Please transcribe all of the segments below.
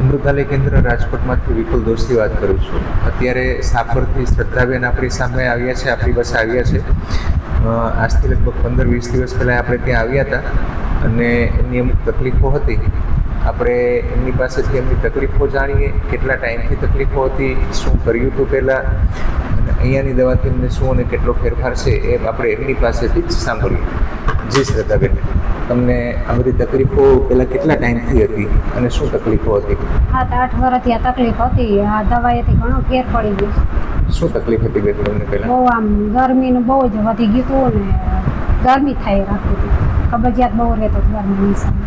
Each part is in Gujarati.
અમૃતાલય કેન્દ્ર રાજકોટમાંથી વિપુલ દોશી વાત કરું છું. અત્યારે સાપરથી શ્રદ્ધાબેન આપણી સામે આવ્યા છે, આપણી પાસે આવ્યા છે. આજથી લગભગ 15-20 દિવસ પહેલાં આપણે ત્યાં આવ્યા હતા અને એમની અમુક તકલીફો હતી. આપણે એમની પાસેથી એમની તકલીફો જાણીએ, કેટલા ટાઈમથી તકલીફો હતી, શું કર્યું હતું પહેલાં, અને અહીંયાની દવાથી એમને શું અને કેટલો ફેરફાર છે એ આપણે એમની પાસેથી જ સાંભળીએ. જી શ્રદ્ધાબેન, તમને આ બધી તકલીફો પહેલાં કેટલા ટાઈમથી હતી અને શું તકલીફો હતી? 7-8 વર્ષથી આ તકલીફ હતી. આ દવાઈથી ઘણો ફેર પડી ગયો. શું તકલીફ હતી બેન તમને પહેલાં? બહુ આમ ગરમીનું બહુ જ વધી ગયું હતું ને ગરમી થાય રાખતી હતી. કબજિયાત બહુ રહેતો હતો ગરમીની સામે.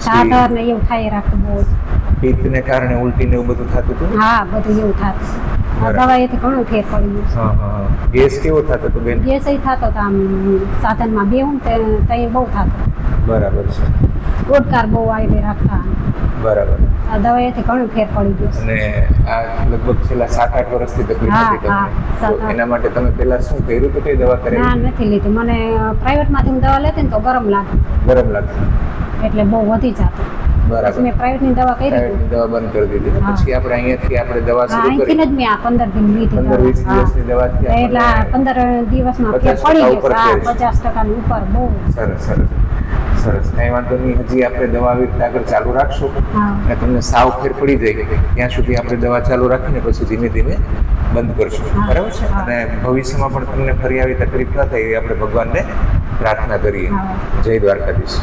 સાધર ને એવું થાય રાખતું બહુ જ. પિત્તને કારણે ઉલટી ને એવું બધું થતું હતું? હા, બધું એવું થતું. આ દવાઈથી ઘણો ફેર પડી ગયો. હા. ગેસ કેવો થતો હતો બેન? ગેસ એ થતો હતો આમ સાધનમાં બેહું તે બહુ થતો. બરાબર છે. ઓડકાર બહુ આવી રાખતા. બરાબર. આ દવાઈથી ઘણો ફેર પડી ગયો. અને આ લગભગ છેલ્લા 7-8 વર્ષથી તકલીફ હતી તમને. તો એના માટે તમે પહેલા શું કર્યું હતું? કઈ દવા કરેલી? ના, નથી લીધી. મને પ્રાઇવેટમાંથી હું દવા લેતી ને તો ગરમ લાગે. ગરમ લાગતું એટલે બહુ વધી જતું. બરાબર. મેં પ્રાઇવેટની દવા કરી પ્રાઇવેટની દવા બંધ કરી દીધી. પછી આપણે અહીંયાથી આપણે દવા શરૂ કરી. અહીંથી જ મેં આ 15 દિન લીધી. 15-20 દિવસની દવાથી એટલે આ 15 દિવસમાં ફેર પડી ગયો. 50% ઉપર બહુ સરસ. કંઈ વાંધો નહીં. હજી આપણે દવા આવી રીતે આગળ ચાલુ રાખશું અને તમને સાવ ફેર પડી જાય ત્યાં સુધી આપણે દવા ચાલુ રાખીને પછી ધીમે ધીમે બંધ કરશું. બરાબર છે? અને ભવિષ્યમાં પણ તમને ફરી આવી તકલીફ ન થાય એવી આપણે ભગવાનને પ્રાર્થના કરીએ. જય દ્વારકાધીશ.